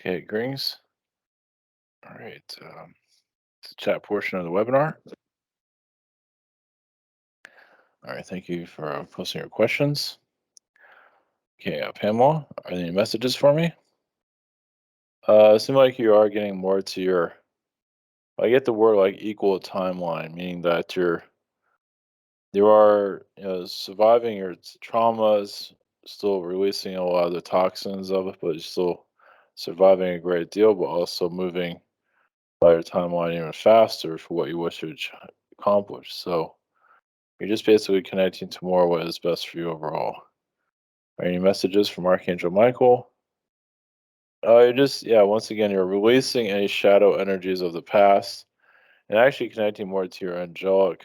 Okay, greetings. All right, it's the chat portion of the webinar. All right, thank you for posting your questions. Okay, Pamela, are there any messages for me? It seems like you are getting more to your. I get the word like equal timeline, meaning that you are surviving your traumas, still releasing a lot of the toxins of it, but you're still surviving a great deal, but also moving by your timeline even faster for what you wish to accomplish. So you're just basically connecting to more what is best for you overall. Are any messages from Archangel Michael? You're just, yeah, once again, you're releasing any shadow energies of the past and actually connecting more to your angelic,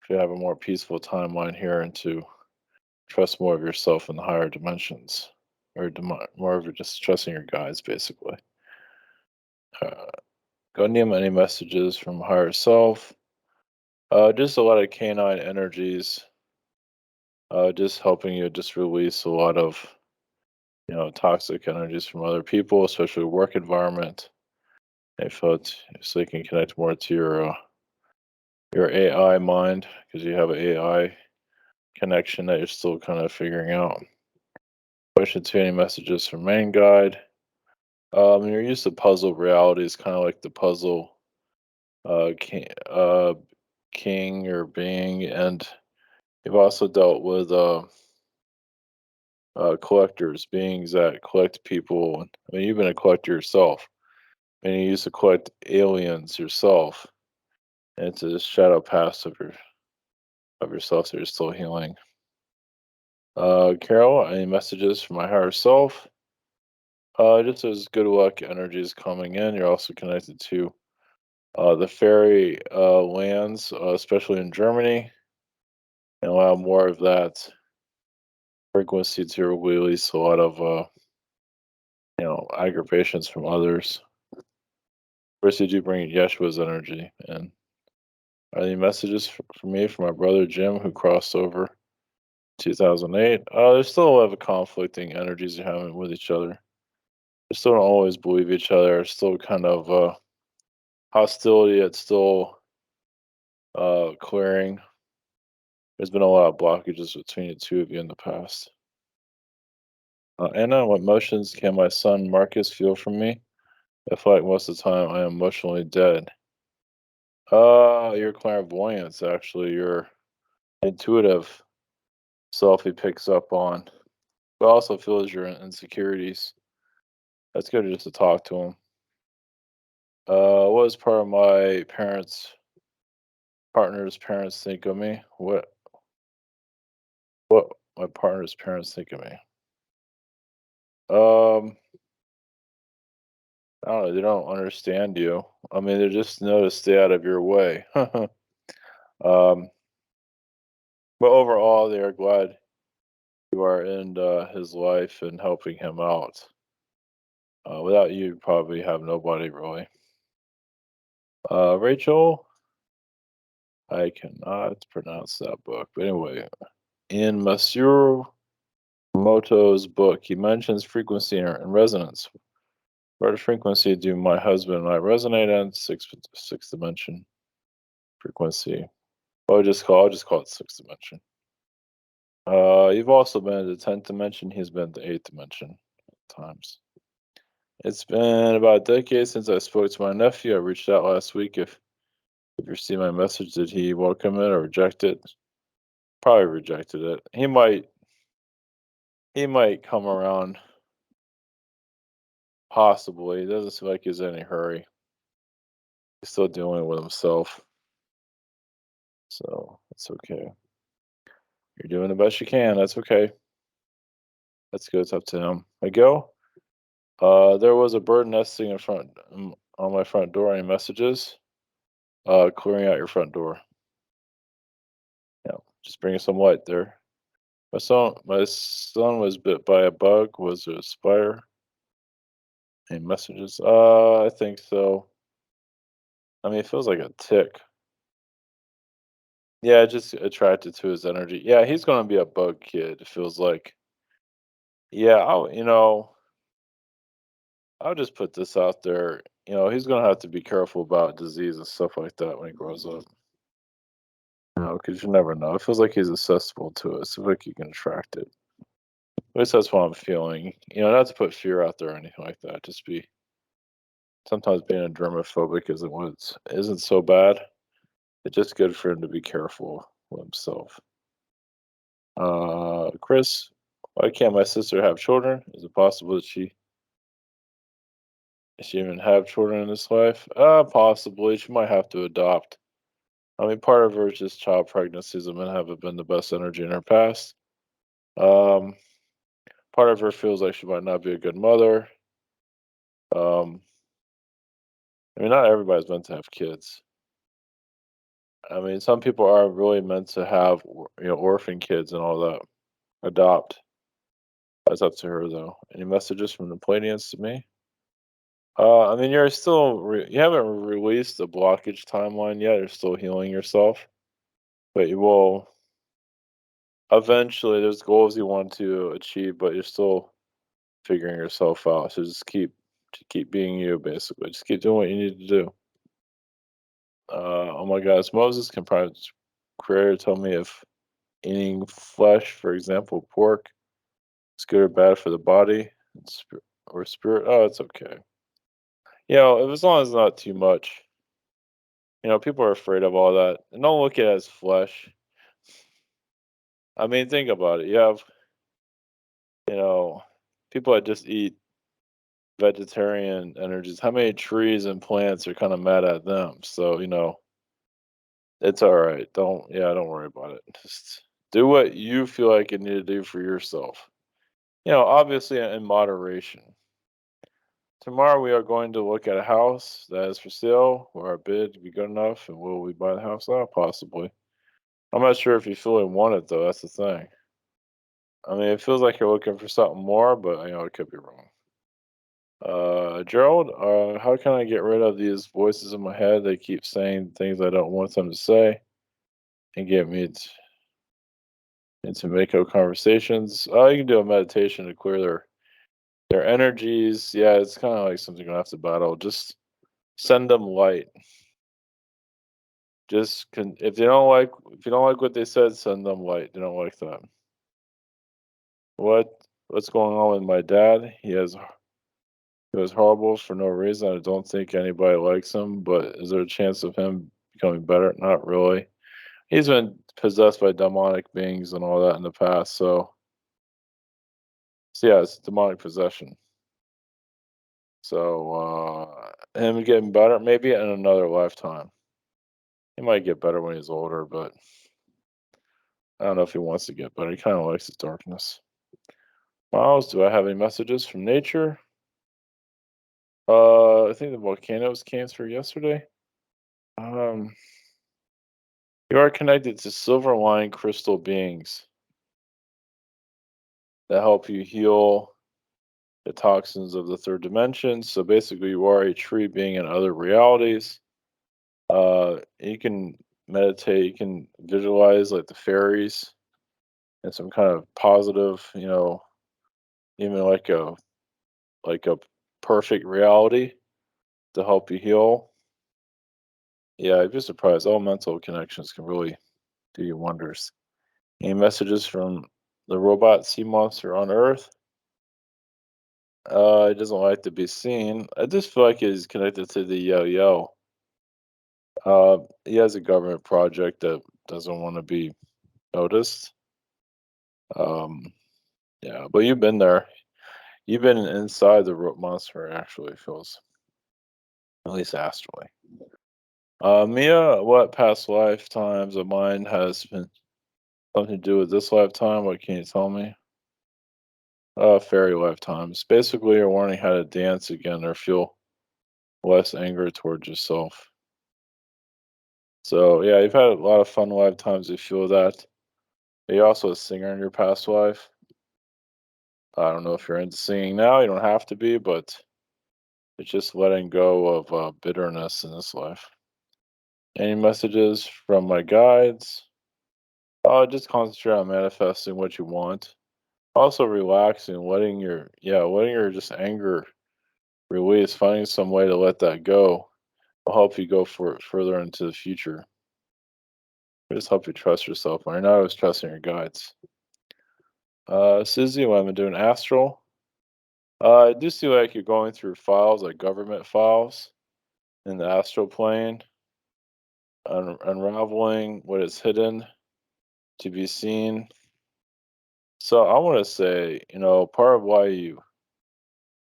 if you have a more peaceful timeline here, and to trust more of yourself in the higher dimensions, or more of just trusting your guides, basically. Uh, Gundium, any messages from higher self? Just a lot of canine energies, just helping you just release a lot of toxic energies from other people, especially work environment. I felt so you can connect more to your AI mind because you have an AI connection that you're still kind of figuring out. Question two: any messages from main guide? You're used to puzzle realities, kind of like the puzzle king or being, and you've also dealt with collectors, beings that collect people. I mean, you've been a collector yourself, and you used to collect aliens yourself. And it's a shadow past of yourself that you're still healing. Carol, any messages from my higher self? Just as good luck energies coming in. You're also connected to the fairy lands, especially in Germany, and allow more of that frequency to release a lot of aggravations from others. First, you do bring Yeshua's energy. And are there any messages for me from my brother Jim, who crossed over 2008? There's still a lot of conflicting energies you're having with each other. They still don't always believe each other. Still kind of hostility. It's still clearing. There's been a lot of blockages between the two of you in the past. Anna, what motions can my son Marcus feel from me? I feel like most of the time I am emotionally dead. Your clairvoyance, actually, your intuitive self he picks up on, but also feels your insecurities. That's good just to talk to him. What does part of my partner's parents think of me? What my partner's parents think of me? Um, I don't know. They don't understand you. I mean, they just know to stay out of your way. um, but overall, they are glad you are in his life and helping him out. Without you, you'd probably have nobody really. Rachel, I cannot pronounce that book. But anyway, in Monsieur Moto's book, he mentions frequency and resonance. Where does frequency do my husband and I resonate in? Sixth dimension frequency. I'll just call it sixth dimension. You've also been in the 10th dimension. He's been in the 8th dimension at times. It's been about a decade since I spoke to my nephew. I reached out last week. If you see my message, did he welcome it or reject it? Probably rejected it. He might come around, possibly. It doesn't seem like he's in any hurry. He's still dealing with himself, so it's okay. You're doing the best you can. That's okay. That's good. It's up to him. I go. There was a bird nesting on my front door. Any messages? Clearing out your front door. Yeah, just bringing some light there. My son was bit by a bug. Was it a spider? Any messages? I think so. I mean, it feels like a tick. Yeah, just attracted to his energy. Yeah, he's gonna be a bug kid. It feels like. Yeah, I'll just put this out there. He's gonna have to be careful about disease and stuff like that when he grows up. Because you never know. It feels like he's accessible to it. It feels like he can attract it. At least that's what I'm feeling. Not to put fear out there or anything like that. Just be sometimes being a germaphobic isn't so bad. It's just good for him to be careful with himself. Chris, why can't my sister have children? Is it possible that she even have children in this life? Possibly. She might have to adopt. I mean, part of her is just child pregnancies and men haven't been the best energy in her past. Um, Part of her feels like she might not be a good mother. Um, I mean, not everybody's meant to have kids. I mean, some people are really meant to have, orphan kids and all that. Adopt. That's up to her, though. Any messages from the Pleiadians to me? I mean, you haven't released the blockage timeline yet. You're still healing yourself, but you will eventually. There's goals you want to achieve, but you're still figuring yourself out. So just keep being you, basically. Just keep doing what you need to do. Oh my gosh, Moses can probably creator tell me if eating flesh, for example, pork, is good or bad for the body or spirit. Oh, it's okay. As long as it's not too much. People are afraid of all that, and don't look at it as flesh. I mean, think about it. You have, you know, people that just eat vegetarian energies. How many trees and plants are kind of mad at them? So, it's all right. Don't worry about it. Just do what you feel like you need to do for yourself. Obviously in moderation. Tomorrow we are going to look at a house that is for sale. Will our bid be good enough? And will we buy the house? Possibly. I'm not sure if you fully want it though. That's the thing. I mean, it feels like you're looking for something more, but it could be wrong. Gerald, how can I get rid of these voices in my head? They keep saying things I don't want them to say and get me into make-up conversations. You can do a meditation to clear their energies. Yeah, it's kind of like something you have to battle. Just send them light. If you don't like what they said, send them light. They don't like that. What's going on with my dad? He was horrible for no reason. I don't think anybody likes him, but is there a chance of him becoming better? Not really. He's been possessed by demonic beings and all that in the past, so yeah, it's demonic possession. So him getting better, maybe in another lifetime. He might get better when he's older, but I don't know if he wants to get better. He kind of likes his darkness. Miles, do I have any messages from nature? I think the volcanoes came through yesterday. Um, you are connected to silver line crystal beings that help you heal the toxins of the third dimension. So basically, you are a tree being in other realities. You can meditate. You can visualize like the fairies and some kind of positive, even like a perfect reality to help you heal. Yeah, I'd be surprised. All mental connections can really do you wonders. Any messages from the robot sea monster on Earth? He doesn't like to be seen. I just feel like he's connected to the yo-yo. He has a government project that doesn't want to be noticed. Um, yeah, but you've been there. You've been inside the rope monster. Actually, feels at least astrally. Mia, what past lifetimes of mine has been something to do with this lifetime? What can you tell me? Fairy lifetimes. Basically, you're learning how to dance again or feel less anger towards yourself. So, yeah, you've had a lot of fun lifetimes. You feel that. Are you also a singer in your past life? I don't know if you're into singing now. You don't have to be, but it's just letting go of bitterness in this life. Any messages from my guides? Just concentrate on manifesting what you want. Also relaxing, letting your just anger release, finding some way to let that go will help you go for further into the future. Just help you trust yourself more. You're not always trusting your guides. Susie, what I've been doing astral. I do see like you're going through files, like government files in the astral plane, unraveling what is hidden to be seen. So I want to say, part of why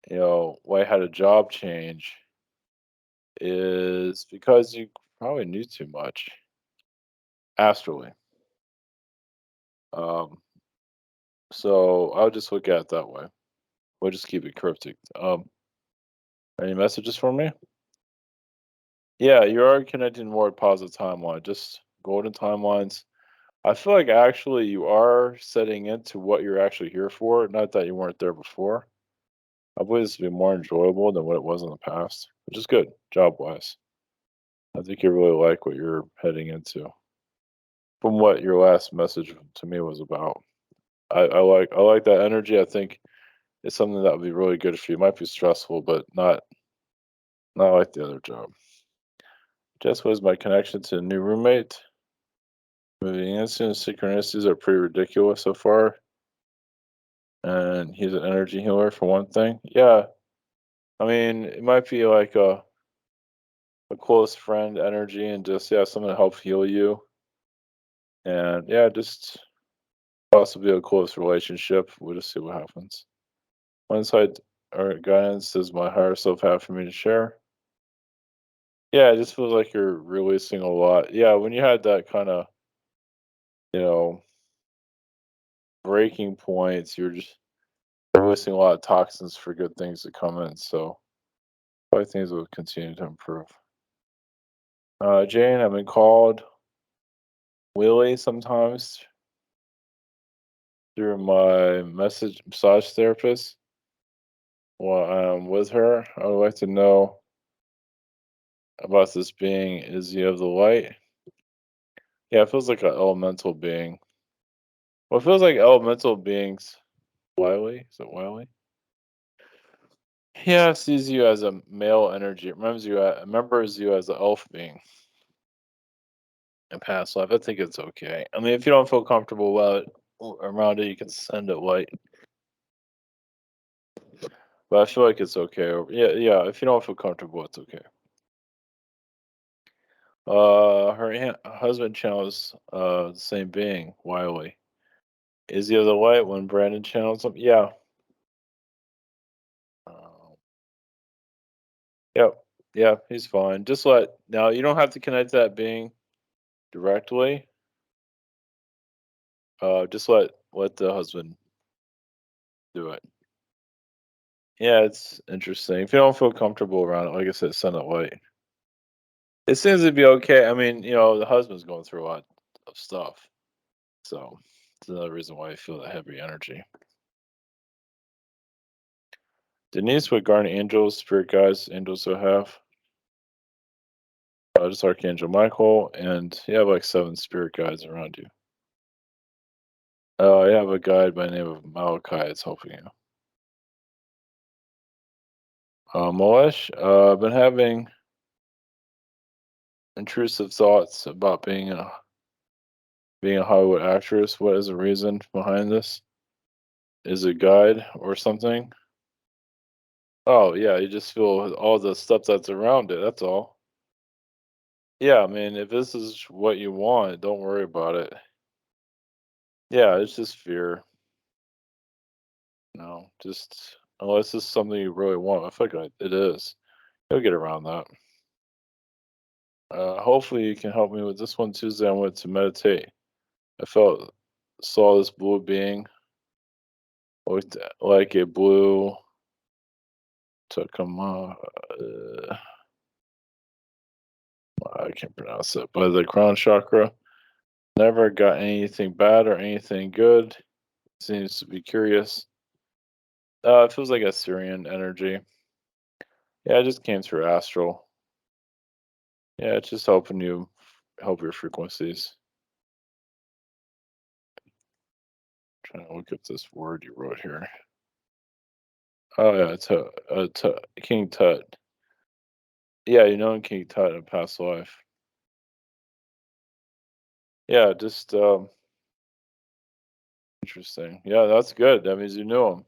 why you had a job change is because you probably knew too much astrally. Um, so I'll just look at it that way. We'll just keep it cryptic. Any messages for me? Yeah, you are connecting more with positive timeline, just golden timelines. I feel like actually you are setting into what you're actually here for. Not that you weren't there before. I believe this will be more enjoyable than what it was in the past, which is good, job wise. I think you really like what you're heading into. From what your last message to me was about. I like that energy. I think it's something that would be really good for you. It might be stressful, but not like the other job. Jess was my connection to a new roommate. Moving in soon. Synchronicities are pretty ridiculous so far. And he's an energy healer for one thing. Yeah. I mean, it might be like a close friend energy and just someone to help heal you. And yeah, just possibly a close relationship. We'll just see what happens. One side or guidance does my higher self have for me to share? Yeah, it just feels like you're releasing a lot. Yeah, when you had that kind of, you know, breaking points, you're just releasing a lot of toxins for good things to come in. So probably things will continue to improve. Jane, I've been called Willie sometimes through my message massage therapist while I'm with her. I would like to know about this being. Is he of the light? Yeah, it feels like an elemental being. Well, it feels like elemental beings. Wily? Is it Wily? Yeah, it sees you as a male energy. It remembers you as an elf being in past life. I think it's okay. I mean, if you don't feel comfortable around it, you can send it light. But I feel like it's okay. Yeah, yeah. If you don't feel comfortable, it's okay. Her husband channels the same being, Wiley. Is he of the light when Brandon channels him? Yeah. Uh, yep. Yeah, he's fine. Just now. You don't have to connect to that being directly. Just let the husband do it. Yeah, it's interesting. If you don't feel comfortable around it, like I said, send it light. It seems to be okay. I mean, the husband's going through a lot of stuff, so it's another reason why I feel that heavy energy. Denise, what guardian angels, spirit guides, angels will have? Just Archangel Michael, and you have like 7 spirit guides around you. I have a guide by the name of Malachi. It's helping you. Malesh, I've been having intrusive thoughts about being a Hollywood actress. What is the reason behind this? Is it guide or something? Oh yeah, you just feel all the stuff that's around it. That's all. Yeah, I mean, if this is what you want, don't worry about it. Yeah, it's just fear. No, just unless it's something you really want. I feel like it is. You'll get around that. Hopefully, you can help me with this one. Tuesday, I went to meditate. I saw this blue being, looked like a blue Takama. I can't pronounce it, but the crown chakra. Never got anything bad or anything good. Seems to be curious. It feels like a Syrian energy. Yeah, it just came through astral. Yeah, it's just helping you help your frequencies. Trying to look up this word you wrote here. Oh yeah, King Tut. Yeah, you know King Tut in a past life. Yeah, just interesting. Yeah, that's good. That means you knew him.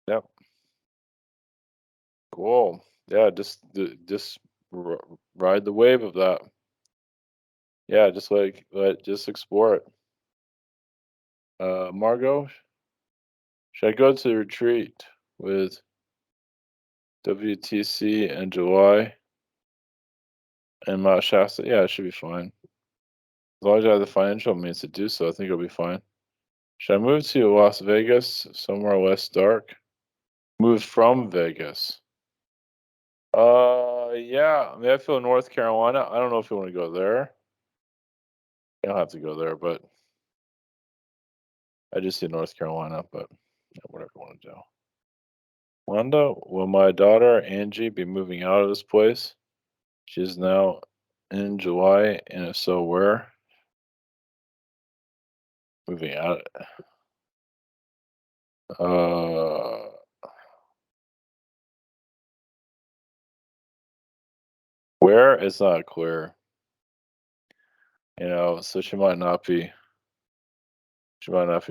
Yep. Cool. Yeah, just ride the wave of that. Yeah, just just explore it. Margot, should I go to the retreat with WTC in July and Mount Shasta? Yeah, it should be fine. As long as I have the financial means to do so, I think it'll be fine. Should I move to Las Vegas, somewhere less dark? Move from Vegas. Yeah. I mean, I feel North Carolina. I don't know if you want to go there. You don't have to go there, but I just see North Carolina. But yeah, whatever you want to do. Wanda, will my daughter Angie be moving out of this place? She's now in July, and if so, where? Moving out. Uh, where? It's not clear. So she might not be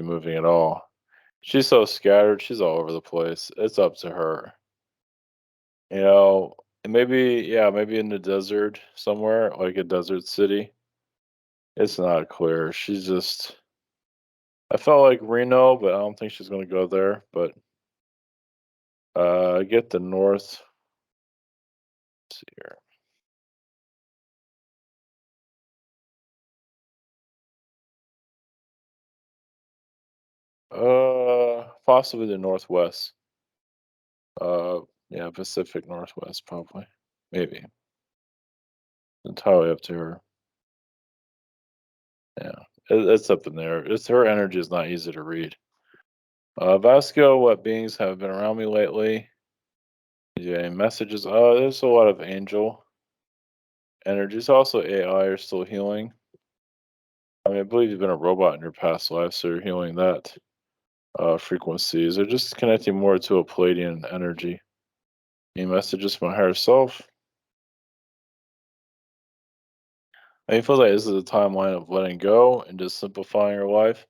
moving at all. She's so scattered. She's all over the place. It's up to her. And maybe, yeah, maybe in the desert somewhere, like a desert city. It's not clear. I felt like Reno, but I don't think she's going to go there. But I get the north. Let's see here. Possibly the northwest. Yeah, Pacific Northwest, probably. Maybe. Entirely up to her. Yeah, it's up in there. It's her energy is not easy to read. Vasco, what beings have been around me lately? Yeah, messages. There's a lot of angel energies. Also, AI are still healing. I mean, I believe you've been a robot in your past life, so you're healing that frequencies. They're just connecting more to a Palladian energy. Any messages from my higher self? I feel like this is a timeline of letting go and just simplifying your life.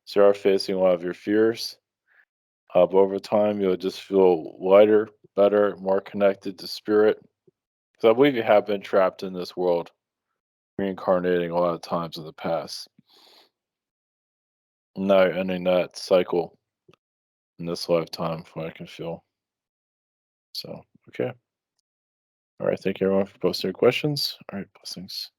So you are facing a lot of your fears. But over time, you'll just feel lighter, better, more connected to spirit. Because I believe you have been trapped in this world, reincarnating a lot of times in the past. Now you're ending that cycle in this lifetime, from what I can feel. So, okay. All right. Thank you, everyone, for posting your questions. All right. Blessings.